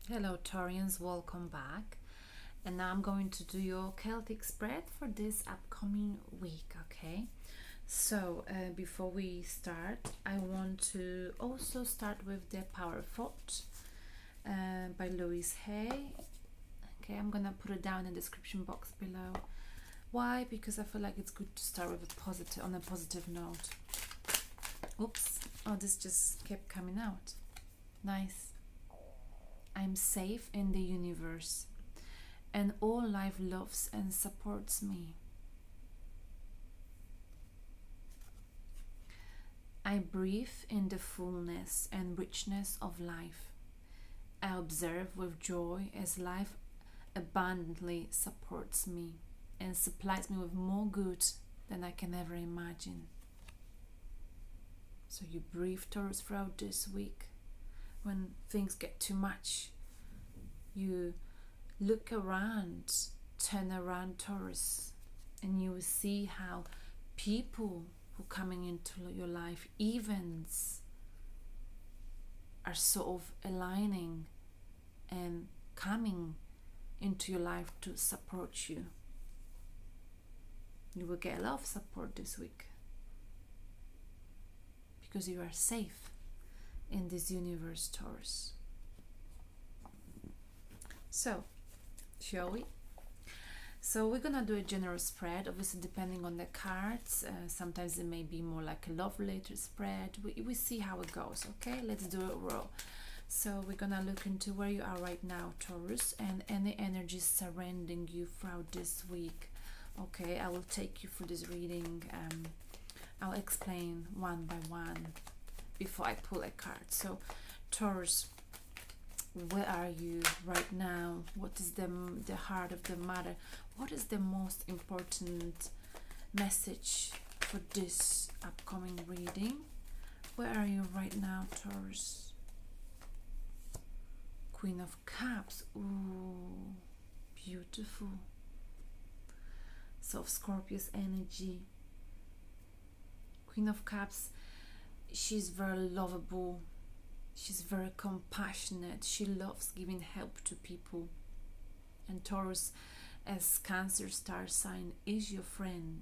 Hello Taurians, welcome back. And now I'm going to do your Celtic spread for this upcoming week, okay? So before we start, I want to also start with the Power Thought by Louise. Okay, I'm gonna put it down in the description box below. Why? Because I feel like it's good to start with on a positive note. Oops, oh, this just kept coming out. Nice. I'm safe in the universe, and all life loves and supports me. I breathe in the fullness and richness of life. I observe with joy as life abundantly supports me and supplies me with more good than I can ever imagine. So you breathe, Taurus, throughout this week. When things get too much, you look around, turn around, Taurus, and you will see how people who are coming into your life, events, are sort of aligning and coming into your life to support you. You will get a lot of support this week because you are safe in this universe, Taurus. So, shall we? So we're gonna do a general spread, obviously depending on the cards. Sometimes it may be more like a love-related spread. We see how it goes, okay? Let's do it raw. So we're gonna look into where you are right now, Taurus, and any energies surrounding you throughout this week. Okay, I will take you through this reading. I'll explain one by one before I pull a card. So, Taurus, where are you right now? What is the heart of the matter? What is the most important message for this upcoming reading? Where are you right now, Taurus? Queen of Cups. Ooh, beautiful. So, Scorpius energy. Queen of Cups, she's very lovable. She's very compassionate. She loves giving help to people. And Taurus, as Cancer star sign, is your friend.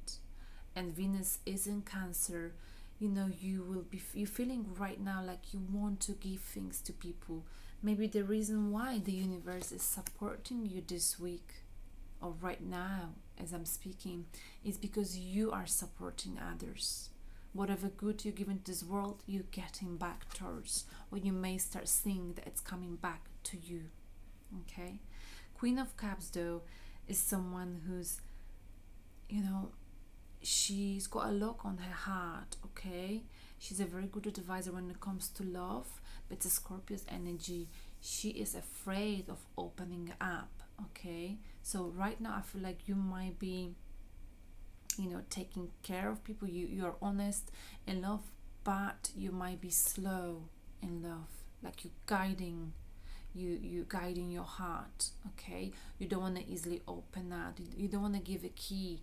And Venus is in Cancer. You know, you're feeling right now like you want to give things to people. Maybe the reason why the universe is supporting you this week or right now as I'm speaking is because you are supporting others. Whatever good you give into this world, you're getting back, Taurus. Or you may start seeing that it's coming back to you. Okay? Queen of Cups, though, is someone who's, she's got a lock on her heart, okay? She's a very good advisor when it comes to love, but it's a Scorpius energy. She is afraid of opening up, okay? So right now, I feel like you might be taking care of people. You are honest in love, but you might be slow in love, like you guiding your heart, okay? You don't want to easily open that. You don't want to give a key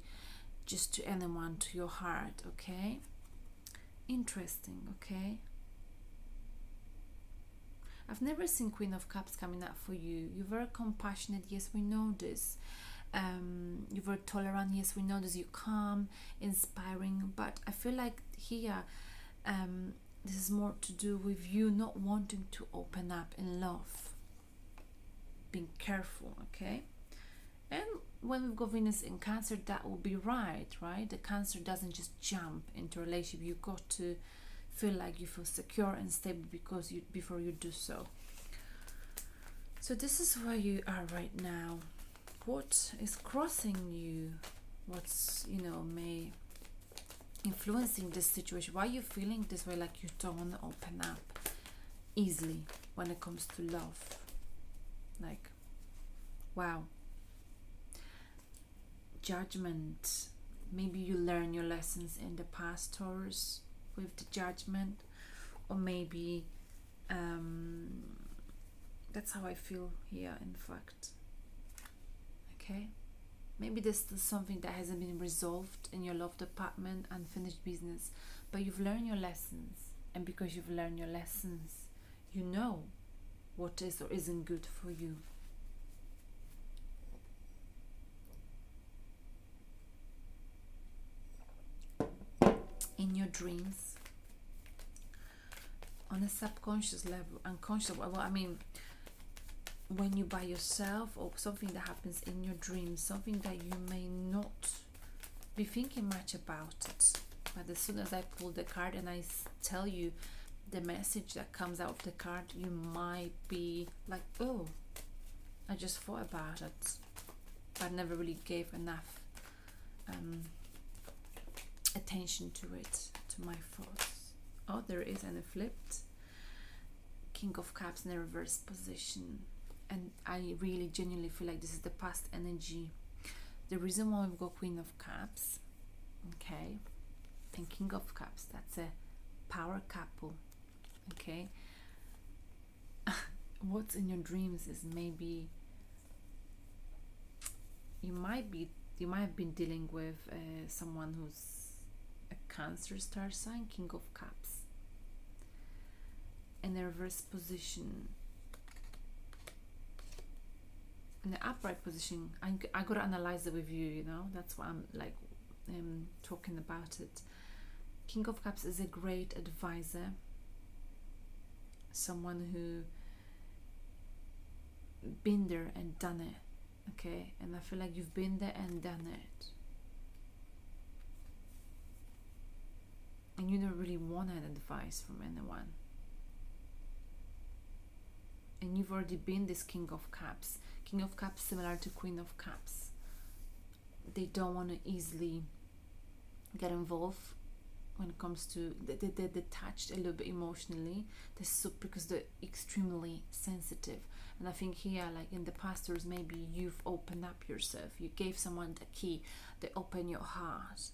just to anyone, to your heart, okay? Interesting, okay? I've never seen Queen of Cups coming up for you. You're very compassionate, yes, we know this. You're very tolerant, yes, we know this. You're calm, inspiring, but I feel like here this is more to do with you not wanting to open up in love, being careful, okay? And when we've got Venus in Cancer, that will be right? The Cancer doesn't just jump into a relationship. You got to feel like you feel secure and stable before you do so. So this is where you are right now. What is crossing you? What's may influencing this situation? Why are you feeling this way, like you don't want to open up easily when it comes to love? Like, wow. Judgment. Maybe you learn your lessons in the past, Taurus, with the Judgment, or maybe that's how I feel here, in fact. Okay, maybe there's still something that hasn't been resolved in your love department, unfinished business, but you've learned your lessons, and because you've learned your lessons, you know what is or isn't good for you. In your dreams, on a subconscious level, unconscious, well, I mean, when you by yourself, or something that happens in your dreams, something that you may not be thinking much about it, but as soon as I pull the card and I tell you the message that comes out of the card, you might be like, oh, I just thought about it, but never really gave enough attention to it, to my thoughts. Oh, there is, and it flipped. King of Cups in a reverse position. And I really genuinely feel like this is the past energy. The reason why we've got Queen of Cups, okay, and King of Cups, that's a power couple, okay. What's in your dreams is maybe you might have been dealing with someone who's a Cancer star sign, King of Cups, in a reverse position. In the upright position, I gotta analyze it with you, you know, that's why I'm like talking about it. King of Cups is a great advisor, someone who been there and done it, okay, and I feel like you've been there and done it, and you don't really want an advice from anyone, and you've already been this King of Cups. King of Cups similar to Queen of Cups. They don't want to easily get involved when it comes to they're detached a little bit emotionally. Because they're extremely sensitive. And I think here, like in the past, there's maybe you've opened up yourself. You gave someone the key. They opened your heart,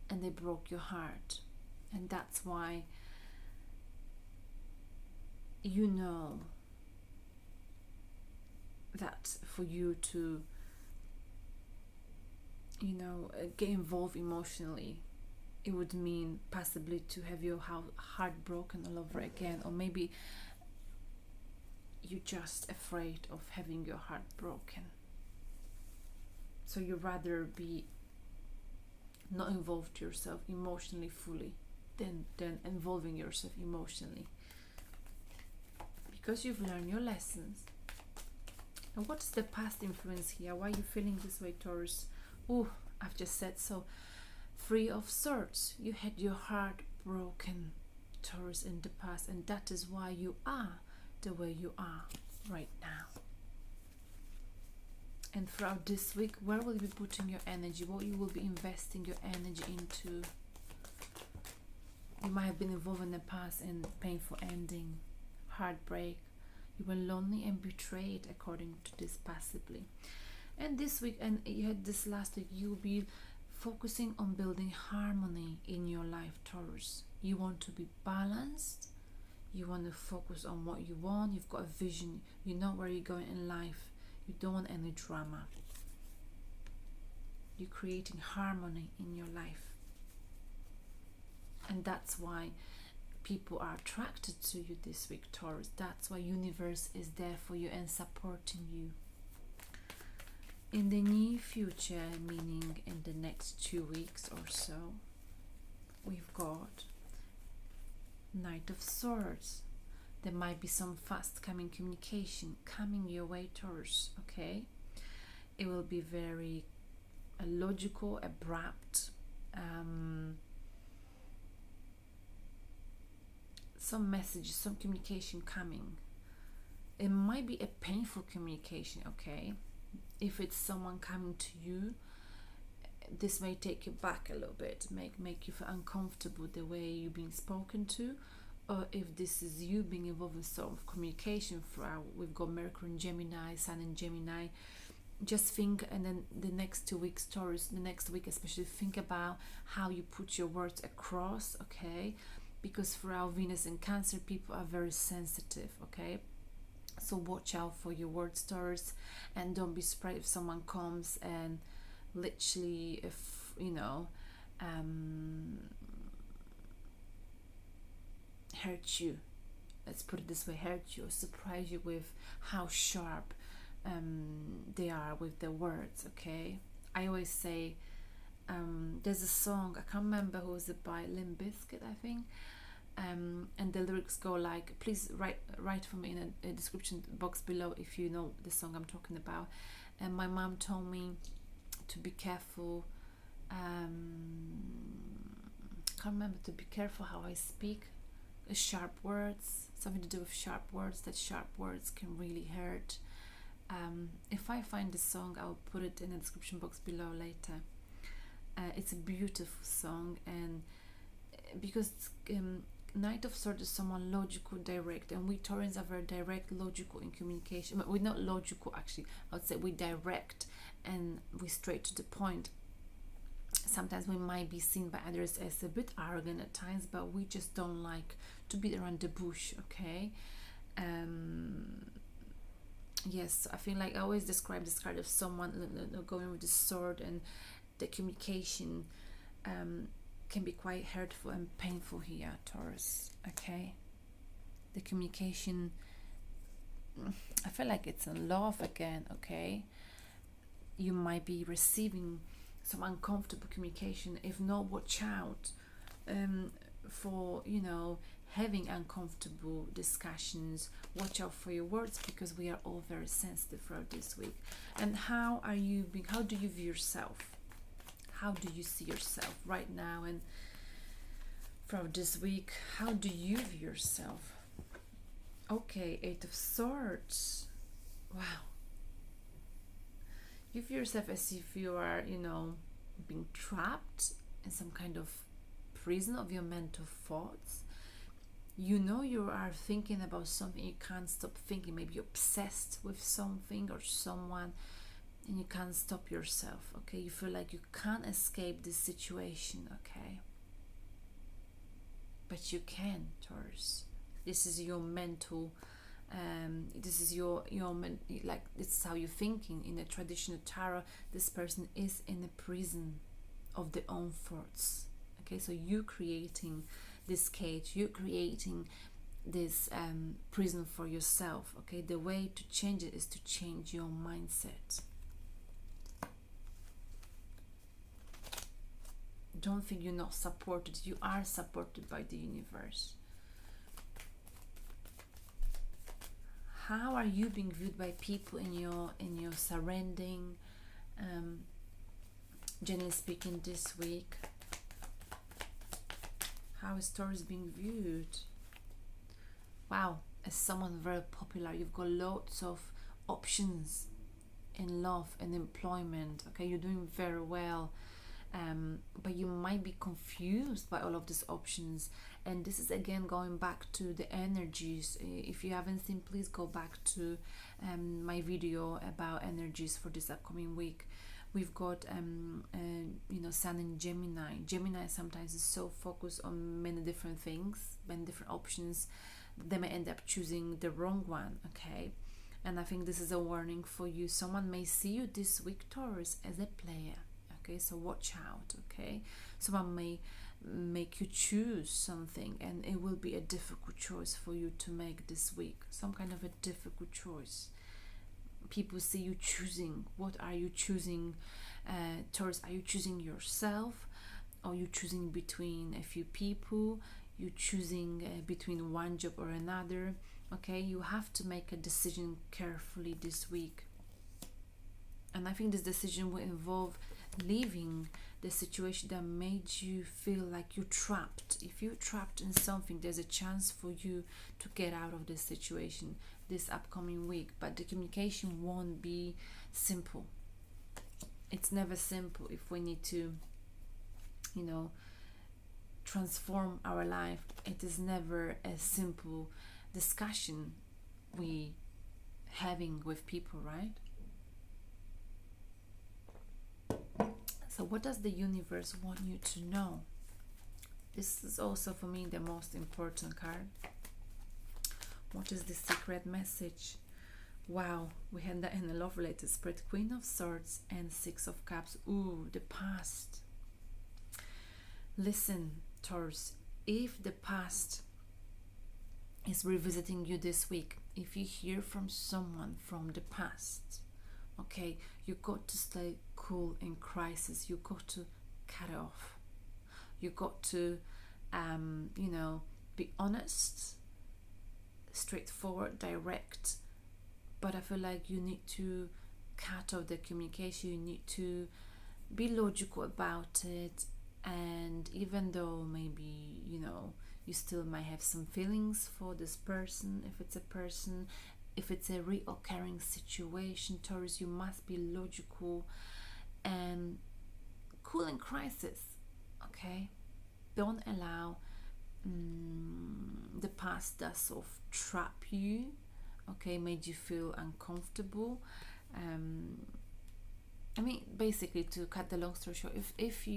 and they broke your heart, and that's why you know that for you to, you know, get involved emotionally, it would mean possibly to have your heart broken all over again, or maybe you're just afraid of having your heart broken, so you'd rather be not involved yourself emotionally fully than involving yourself emotionally, because you've learned your lessons. And what's the past influence here? Why are you feeling this way, Taurus? Oh, I've just said so. 3 of Swords. You had your heart broken, Taurus, in the past, and that is why you are the way you are right now. And throughout this week, where will you be putting your energy? What you will be investing your energy into? You might have been involved in the past in painful ending, heartbreak. You were lonely and betrayed, according to this, possibly. And this week, and you had this last week, you'll be focusing on building harmony in your life, Taurus. You want to be balanced. You want to focus on what you want. You've got a vision. You know where you're going in life. You don't want any drama. You're creating harmony in your life. And that's why people are attracted to you this week, Taurus. That's why universe is there for you and supporting you. In the near future, meaning in the next 2 weeks or so, we've got Knight of Swords. There might be some fast coming communication coming your way, Taurus, okay? It will be very logical, abrupt, some messages, some communication coming. It might be a painful communication, okay? If it's someone coming to you, this may take you back a little bit, make you feel uncomfortable the way you're being spoken to. Or if this is you being involved in sort of communication throughout, we've got Mercury in Gemini, Sun in Gemini. Just think, and then the next 2 weeks, Taurus, the next week especially, think about how you put your words across, okay? Because throughout Venus and Cancer, people are very sensitive, okay? So watch out for your words, Taurus, and don't be surprised if someone comes and literally, if you know, hurt you let's put it this way, hurt you or surprise you with how sharp they are with the words. Okay, I always say, there's a song, I can't remember who was it by, Limp Bizkit, I think, and the lyrics go like, please write for me in a description box below if you know the song I'm talking about. And my mom told me to be careful, can't remember, to be careful how I speak, sharp words, something to do with sharp words, that sharp words can really hurt. If I find the song, I'll put it in the description box below later. It's a beautiful song, and because Knight of Swords is someone logical, direct, and we Taurans are very direct, logical in communication. We're not logical, actually. I would say we direct and we straight to the point. Sometimes we might be seen by others as a bit arrogant at times, but we just don't like to beat around the bush. Okay. Yes, I feel like I always describe this card of someone going with the sword, and the communication can be quite hurtful and painful here, Taurus. Okay, the communication, I feel like it's in love again. Okay, you might be receiving some uncomfortable communication. If not, watch out for, you know, having uncomfortable discussions. Watch out for your words, because we are all very sensitive throughout this week. And how do you view yourself? How do you see yourself right now and throughout this week? How do you view yourself? Okay, 8 of Swords. Wow. You view yourself as if you are, you know, being trapped in some kind of prison of your mental thoughts. You know, you are thinking about something, you can't stop thinking. Maybe you're obsessed with something or someone, and you can't stop yourself. Okay, you feel like you can't escape this situation. Okay, but you can, Taurus. This is your mental, this is your like, this is how you're thinking. In the traditional tarot, this person is in a prison of their own thoughts. Okay, so you creating this cage, you're creating this prison for yourself. Okay, the way to change it is to change your mindset. Don't think you're not supported. You are supported by the universe. How are you being viewed by people in your surrounding? Generally speaking, this week, how is Taurus being viewed? Wow, as someone very popular, you've got lots of options in love and employment. Okay, you're doing very well. But you might be confused by all of these options, and this is again going back to the energies. If you haven't seen, please go back to my video about energies for this upcoming week. We've got you know, Sun in Gemini sometimes is so focused on many different things, many different options, they may end up choosing the wrong one. Okay, and I think this is a warning for you. Someone may see you this week, Taurus, as a player. Okay, so watch out. Okay, someone may make you choose something, and it will be a difficult choice for you to make this week. Some kind of a difficult choice. People see you choosing. What are you choosing, Taurus? Are you choosing yourself? Or you choosing between a few people? You choosing between one job or another? Okay, you have to make a decision carefully this week. And I think this decision will involve leaving the situation that made you feel like you're trapped. If you're trapped in something, there's a chance for you to get out of this situation this upcoming week. But the communication won't be simple. It's never simple if we need to, you know, transform our life. It is never a simple discussion we having with people, right? So what does the universe want you to know? This is also for me the most important card. What is the secret message? Wow, we had that in a love related spread. Queen of Swords and 6 of Cups. Ooh, the past. Listen, Taurus, if the past is revisiting you this week. If you hear from someone from the past, okay, you got to stay cool in crisis. You got to cut it off. You got to, be honest, straightforward, direct. But I feel like you need to cut off the communication. You need to be logical about it. And even though maybe, you still might have some feelings for this person, if it's a reoccurring situation, Taurus, you must be logical and cool in crisis, okay? Don't allow the past that sort of trap you, okay, made you feel uncomfortable. Basically, to cut the long story short, if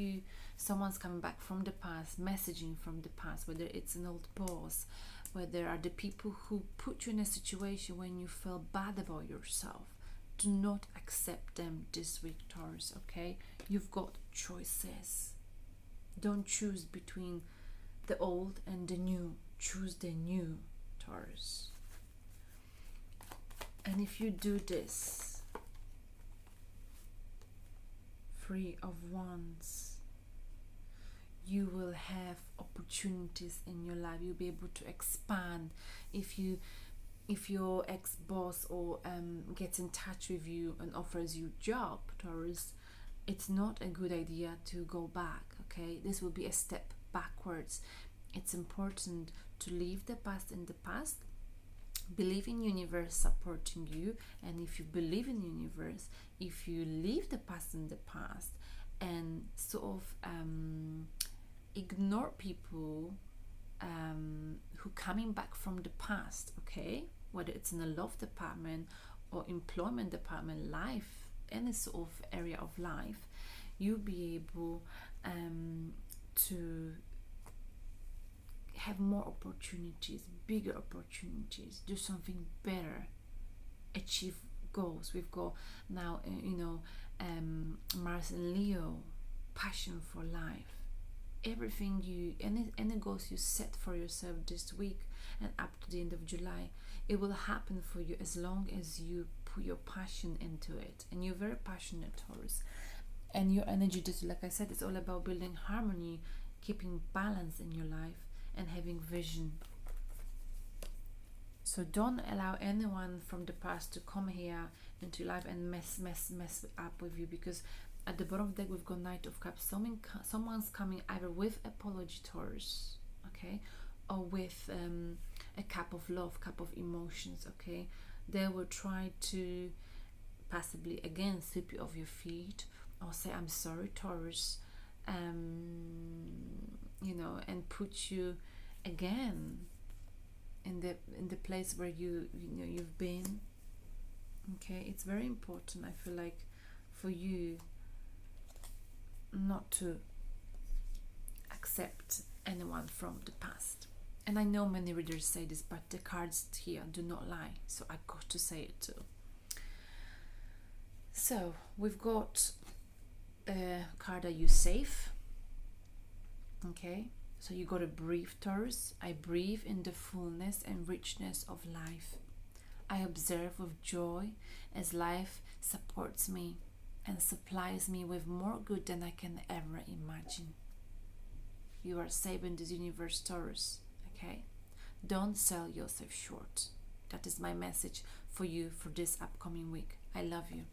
someone's coming back from the past, messaging from the past, whether it's an old boss, whether are the people who put you in a situation when you feel bad about yourself, do not accept them this week, Taurus, okay? You've got choices. Don't choose between the old and the new. Choose the new, Taurus. And if you do this, Three of Wands, you will have opportunities in your life. You'll be able to expand. If your ex-boss or gets in touch with you and offers you a job, Taurus, it's not a good idea to go back, okay? This will be a step backwards. It's important to leave the past in the past. Believe in universe supporting you, and if you believe in universe, if you leave the past in the past and sort of ignore people who coming back from the past, okay, whether it's in the love department or employment department, life, any sort of area of life, you'll be able to have more opportunities, bigger opportunities, do something better, achieve goals. We've got now, Mars and Leo, passion for life. Everything any goals you set for yourself this week and up to the end of July, it will happen for you as long as you put your passion into it. And you're very passionate, Taurus. And your energy, just like I said, it's all about building harmony, keeping balance in your life, and having vision. So don't allow anyone from the past to come here into your life and mess up with you, because at the bottom of the deck we've got Knight of Cups. Someone's coming either with apology, Taurus, okay, or with a cup of love, cup of emotions, okay. They will try to possibly again sweep you off your feet or say, I'm sorry, Taurus, and put you again in the place where you've been. Okay, it's very important, I feel like, for you not to accept anyone from the past. And I know many readers say this, but the cards here do not lie, so I got to say it too. So we've got a card, Are You Safe? Okay, so you gotta breathe, Taurus. I breathe in the fullness and richness of life. I observe with joy as life supports me and supplies me with more good than I can ever imagine. You are safe in this universe, Taurus, okay? Don't sell yourself short. That is my message for you for this upcoming week. I love you.